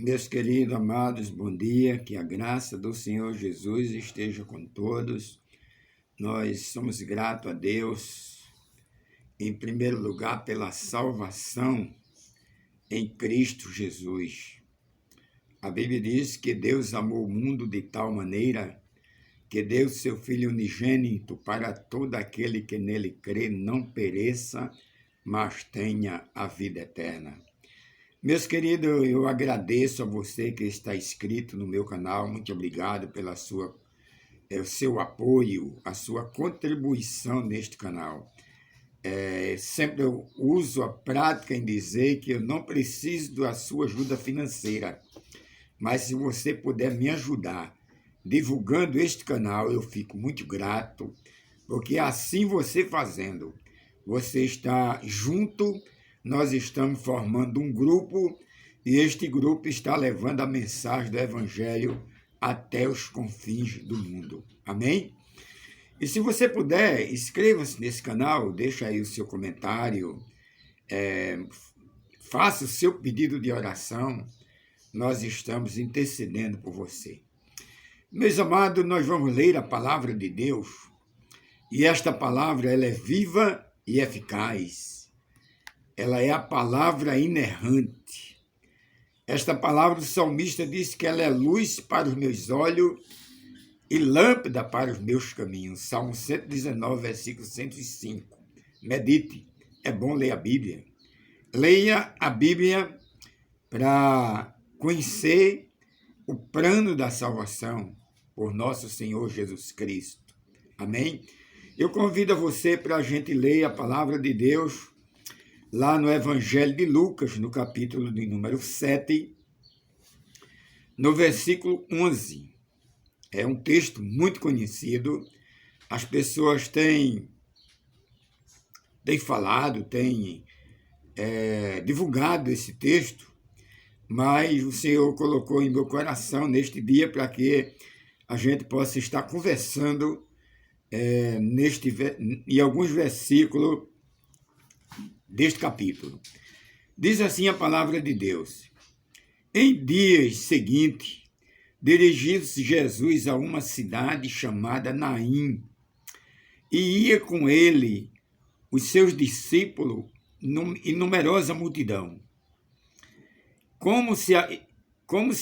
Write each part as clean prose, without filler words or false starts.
Meus queridos, amados, bom dia, que a graça do Senhor Jesus esteja com todos. Nós somos gratos a Deus, em primeiro lugar, pela salvação em Cristo Jesus. A Bíblia diz que Deus amou o mundo de tal maneira que deu seu Filho unigênito para todo aquele que nele crê não pereça, mas tenha a vida eterna. Meus queridos, eu agradeço a você que está inscrito no meu canal. Muito obrigado pela o seu apoio, a sua contribuição neste canal. Sempre eu uso a prática em dizer que eu não preciso da sua ajuda financeira, mas se você puder me ajudar divulgando este canal, eu fico muito grato, porque assim você fazendo, você está junto. Nós estamos formando um grupo e este grupo está levando a mensagem do Evangelho até os confins do mundo. Amém? E se você puder, inscreva-se nesse canal, deixa aí o seu comentário, faça o seu pedido de oração. Nós estamos intercedendo por você. Meus amados, nós vamos ler a palavra de Deus e esta palavra ela é viva e eficaz. Ela é a palavra inerrante. Esta palavra do salmista diz que ela é luz para os meus olhos e lâmpada para os meus caminhos. Salmo 119, versículo 105. Medite. É bom ler a Bíblia. Leia a Bíblia para conhecer o plano da salvação por nosso Senhor Jesus Cristo. Amém? Eu convido a você para a gente ler a palavra de Deus lá no Evangelho de Lucas, no capítulo de número 7, no versículo 11. É um texto muito conhecido, as pessoas têm falado, têm divulgado esse texto, mas o Senhor colocou em meu coração neste dia para que a gente possa estar conversando em alguns versículos deste capítulo. Diz assim a palavra de Deus: Em dias seguintes, dirigiu-se Jesus a uma cidade chamada Naim, e ia com ele os seus discípulos e numerosa multidão. Como se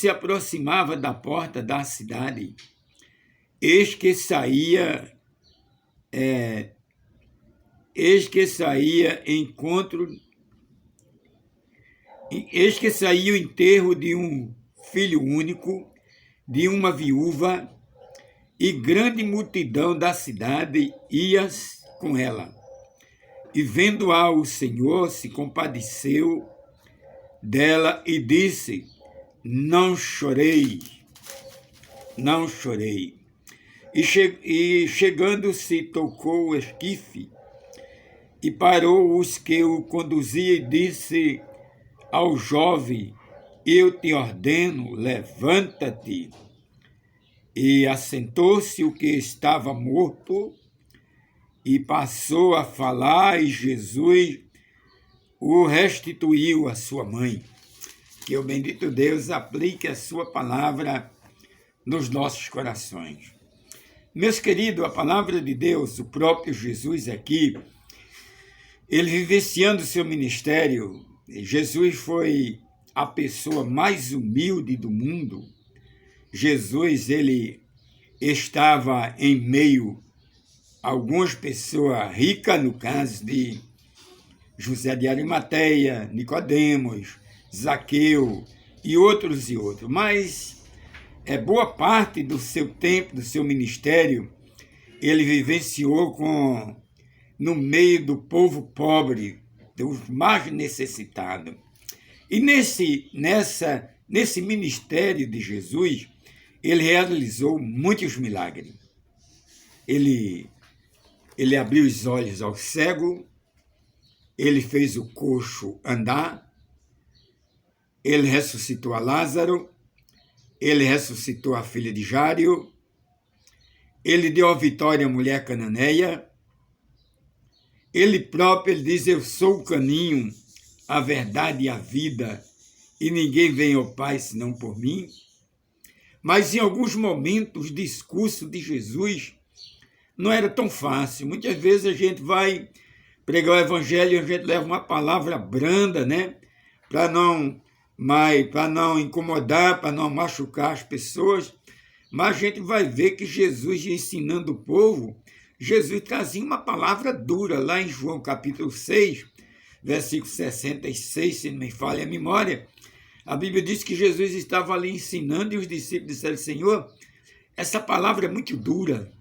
aproximava da porta da cidade, eis que saía o enterro de um filho único, de uma viúva, e grande multidão da cidade ia com ela. E vendo-a o Senhor se compadeceu dela e disse: Não chorei. E chegando-se, tocou o esquife e parou os que o conduziam e disse ao jovem: Eu te ordeno, levanta-te. E assentou-se o que estava morto e passou a falar, e Jesus o restituiu à sua mãe. Que o bendito Deus aplique a sua palavra nos nossos corações. Meus queridos, a palavra de Deus, o próprio Jesus aqui, ele vivenciando seu ministério, Jesus foi a pessoa mais humilde do mundo. Jesus, ele estava em meio a algumas pessoas ricas, no caso de José de Arimateia, Nicodemos, Zaqueu e outros. Mas boa parte do seu tempo, do seu ministério, ele vivenciou no meio do povo pobre, dos mais necessitados. E nesse ministério de Jesus, ele realizou muitos milagres. Ele abriu os olhos ao cego, ele fez o coxo andar, ele ressuscitou a Lázaro, ele ressuscitou a filha de Jário, ele deu a vitória à mulher cananeia, ele próprio, ele diz: Eu sou o caminho, a verdade e a vida, e ninguém vem ao Pai senão por mim. Mas em alguns momentos o discurso de Jesus não era tão fácil. Muitas vezes a gente vai pregar o evangelho e a gente leva uma palavra branda, né? Para não incomodar, para não machucar as pessoas. Mas a gente vai ver que Jesus, ensinando o povo, Jesus trazia uma palavra dura. Lá em João capítulo 6, versículo 66, se não me falha a memória, a Bíblia diz que Jesus estava ali ensinando e os discípulos disseram: Senhor, essa palavra é muito dura,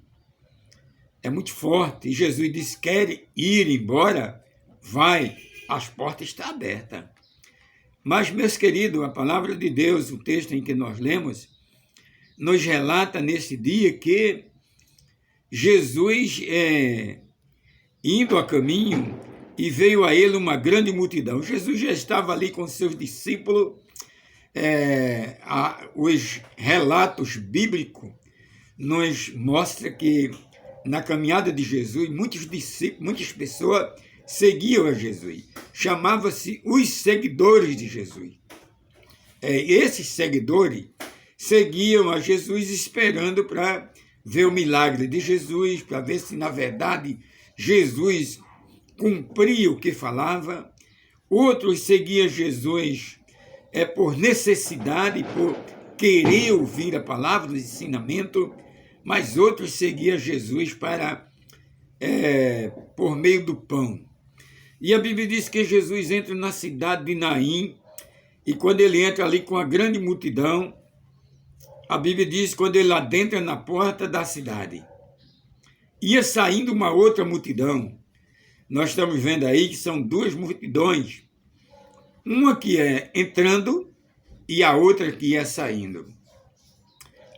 é muito forte. E Jesus disse: quer ir embora? Vai, as portas estão abertas. Mas, meus queridos, a palavra de Deus, o texto em que nós lemos, nos relata nesse dia que Jesus, indo a caminho, e veio a ele uma grande multidão. Jesus já estava ali com seus discípulos. Os relatos bíblicos nos mostram que na caminhada de Jesus, muitos discípulos, muitas pessoas seguiam a Jesus. Chamava-se os seguidores de Jesus. Esses seguidores seguiam a Jesus esperando para ver o milagre de Jesus, para ver se na verdade Jesus cumpria o que falava. Outros seguiam Jesus por necessidade, por querer ouvir a palavra do ensinamento, mas outros seguiam Jesus por meio do pão. E a Bíblia diz que Jesus entra na cidade de Naim, e quando ele entra ali com a grande multidão, a Bíblia diz que quando ele adentra na porta da cidade, ia saindo uma outra multidão. Nós estamos vendo aí que são duas multidões, uma que é entrando e a outra que é saindo.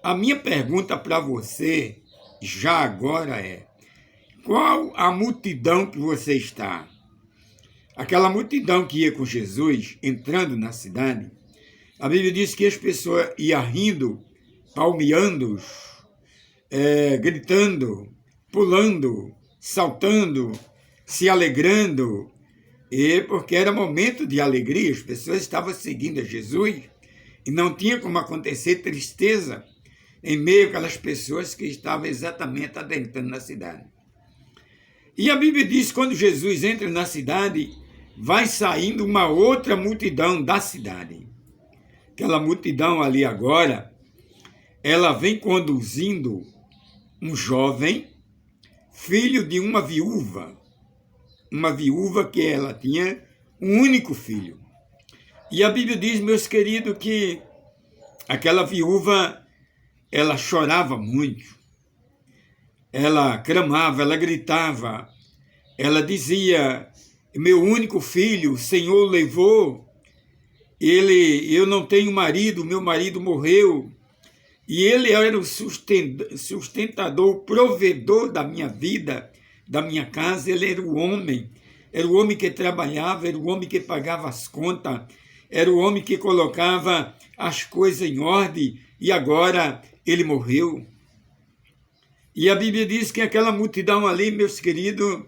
A minha pergunta para você, já agora, qual a multidão que você está? Aquela multidão que ia com Jesus, entrando na cidade, a Bíblia diz que as pessoas iam rindo, palmeando, gritando, pulando, saltando, se alegrando, porque era momento de alegria, as pessoas estavam seguindo a Jesus e não tinha como acontecer tristeza em meio àquelas pessoas que estavam exatamente adentrando na cidade. E a Bíblia diz que quando Jesus entra na cidade, vai saindo uma outra multidão da cidade. Aquela multidão ali agora, ela vem conduzindo um jovem, filho de uma viúva que ela tinha um único filho. E a Bíblia diz, meus queridos, que aquela viúva, ela chorava muito, ela clamava, ela gritava, ela dizia: meu único filho, o Senhor levou, eu não tenho marido, meu marido morreu, e ele era o sustentador, o provedor da minha vida, da minha casa. Ele era o homem que trabalhava, era o homem que pagava as contas, era o homem que colocava as coisas em ordem, e agora ele morreu. E a Bíblia diz que aquela multidão ali, meus queridos,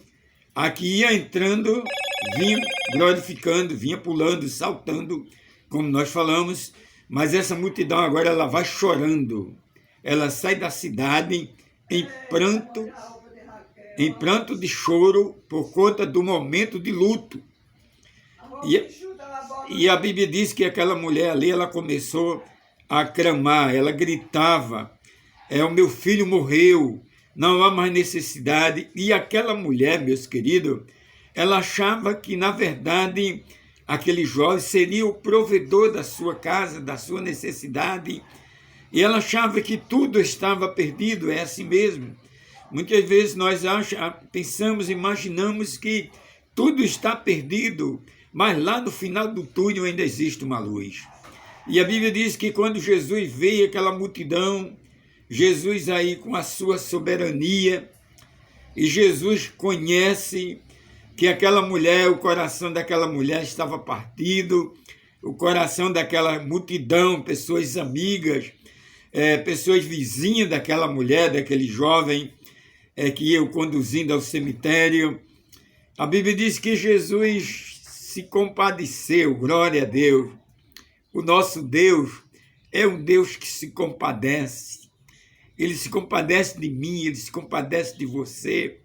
aqui ia entrando, vinha glorificando, vinha pulando, saltando, como nós falamos, mas essa multidão agora ela vai chorando. Ela sai da cidade em pranto de choro por conta do momento de luto. E a Bíblia diz que aquela mulher ali, ela começou a clamar, ela gritava: o meu filho morreu, não há mais necessidade. E aquela mulher, meus queridos, ela achava que, na verdade, aquele jovem seria o provedor da sua casa, da sua necessidade, e ela achava que tudo estava perdido. É assim mesmo. Muitas vezes nós pensamos, imaginamos que tudo está perdido, mas lá no final do túnel ainda existe uma luz. E a Bíblia diz que quando Jesus veio aquela multidão, Jesus aí com a sua soberania, e Jesus conhece que aquela mulher, o coração daquela mulher estava partido, o coração daquela multidão, pessoas amigas, pessoas vizinhas daquela mulher, daquele jovem que ia o conduzindo ao cemitério. A Bíblia diz que Jesus se compadeceu, glória a Deus, o nosso Deus é um Deus que se compadece. Ele se compadece de mim, ele se compadece de você,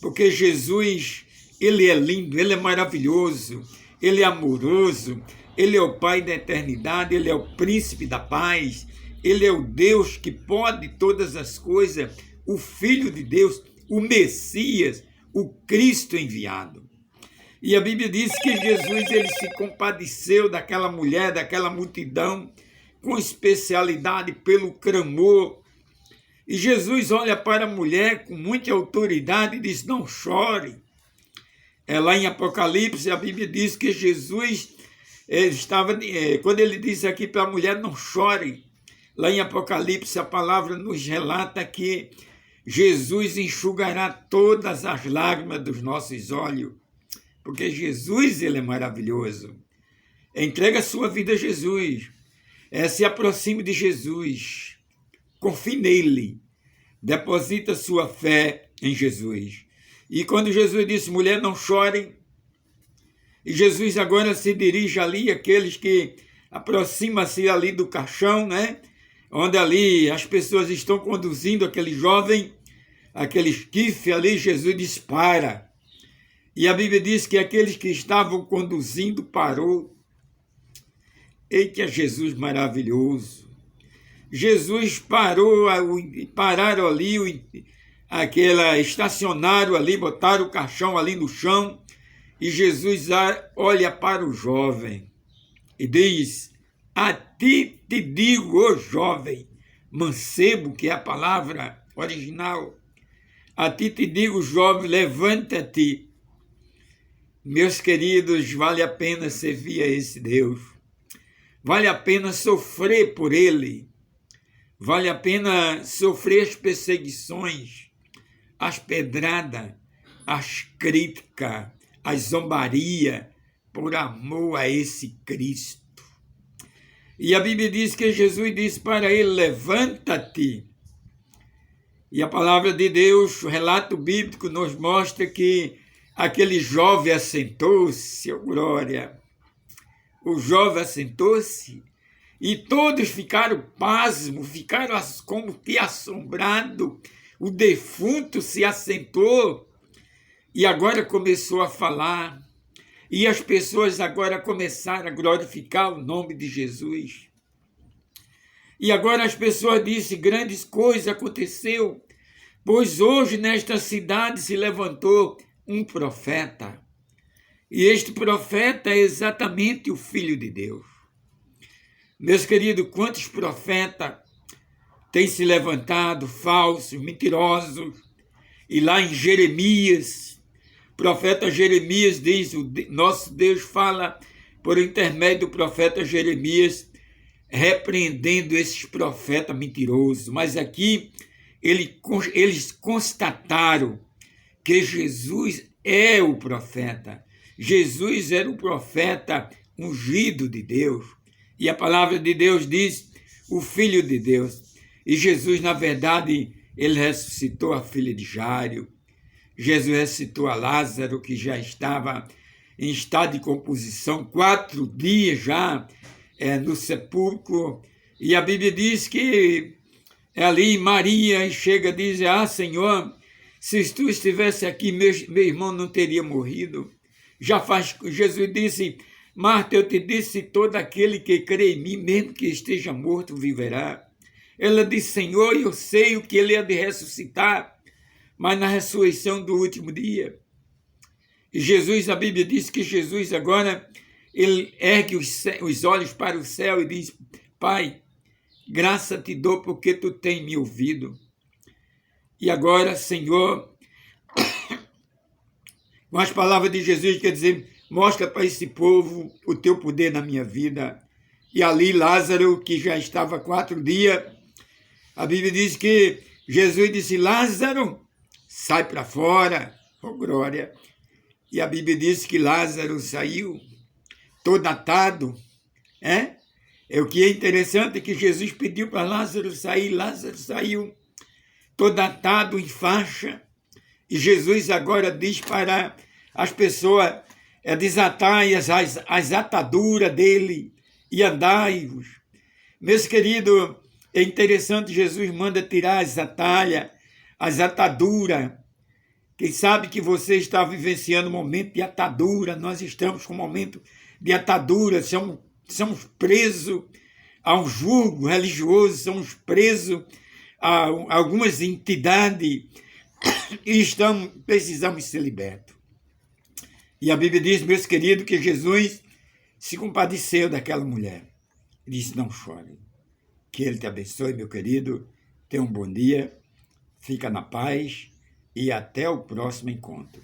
porque Jesus, ele é lindo, ele é maravilhoso, ele é amoroso, ele é o Pai da eternidade, ele é o príncipe da paz, ele é o Deus que pode todas as coisas, o Filho de Deus, o Messias, o Cristo enviado. E a Bíblia diz que Jesus, ele se compadeceu daquela mulher, daquela multidão, com especialidade pelo clamor. E Jesus olha para a mulher com muita autoridade e diz, não chore. Lá em Apocalipse, a Bíblia diz que Jesus quando ele diz aqui para a mulher, não chore. Lá em Apocalipse, a palavra nos relata que Jesus enxugará todas as lágrimas dos nossos olhos, porque Jesus, ele é maravilhoso. Entrega a sua vida a Jesus, se aproxime de Jesus, confie nele, deposita sua fé em Jesus. E quando Jesus disse, mulher, não chore, e Jesus agora se dirige ali àqueles que aproximam-se ali do caixão, né? Onde ali as pessoas estão conduzindo aquele jovem, aquele esquife ali, Jesus diz, para. E a Bíblia diz que aqueles que estavam conduzindo parou. Eita, Jesus maravilhoso. Jesus pararam ali, estacionaram ali, botaram o caixão ali no chão, e Jesus olha para o jovem e diz, a ti te digo, ô jovem, mancebo, que é a palavra original, a ti te digo, jovem, levanta-te. Meus queridos, vale a pena servir a esse Deus, vale a pena sofrer por ele, vale a pena sofrer as perseguições, as pedradas, as críticas, as zombarias, por amor a esse Cristo. E a Bíblia diz que Jesus disse para ele, levanta-te. E a palavra de Deus, o relato bíblico nos mostra que aquele jovem assentou-se, oh glória. O jovem assentou-se e todos ficaram pasmos, ficaram como que assombrados. O defunto se assentou e agora começou a falar. E as pessoas agora começaram a glorificar o nome de Jesus. E agora as pessoas disseram, grandes coisas aconteceu, pois hoje nesta cidade se levantou um profeta. E este profeta é exatamente o Filho de Deus. Meus queridos, quantos profetas têm se levantado, falsos, mentirosos, e lá em Jeremias, o profeta Jeremias diz, nosso Deus fala por intermédio do profeta Jeremias, repreendendo esses profetas mentirosos. Mas aqui eles constataram que Jesus é o profeta. Jesus era o profeta ungido de Deus. E a palavra de Deus diz, o Filho de Deus. E Jesus, na verdade, ele ressuscitou a filha de Jairo. Jesus ressuscitou a Lázaro, que já estava em estado de composição, 4 dias já no sepulcro. E a Bíblia diz que ali Maria chega e diz, Senhor, se tu estivesse aqui, meu irmão não teria morrido. Jesus disse, Marta, eu te disse, todo aquele que crê em mim, mesmo que esteja morto, viverá. Ela disse, Senhor, eu sei o que ele é de ressuscitar, mas na ressurreição do último dia. E Jesus, a Bíblia diz que Jesus agora, ele ergue os olhos para o céu e diz, Pai, graça te dou porque tu tens me ouvido. E agora, Senhor, com as palavras de Jesus, quer dizer, mostra para esse povo o teu poder na minha vida. E ali Lázaro, que já estava 4 dias, a Bíblia diz que Jesus disse, Lázaro, sai para fora, oh glória. E a Bíblia diz que Lázaro saiu todo atado. O que é interessante é que Jesus pediu para Lázaro saiu todo atado em faixa. E Jesus agora diz para as pessoas desatar as ataduras dele e andai-vos. Meus queridos, é interessante, Jesus manda tirar as atalhas, as ataduras. Quem sabe que você está vivenciando um momento de atadura, nós estamos com um momento de atadura, somos presos a um jugo religioso, somos presos a algumas entidades e precisamos ser libertos. E a Bíblia diz, meus queridos, que Jesus se compadeceu daquela mulher. Ele disse, não chore. Que Ele te abençoe, meu querido. Tenha um bom dia, fica na paz e até o próximo encontro.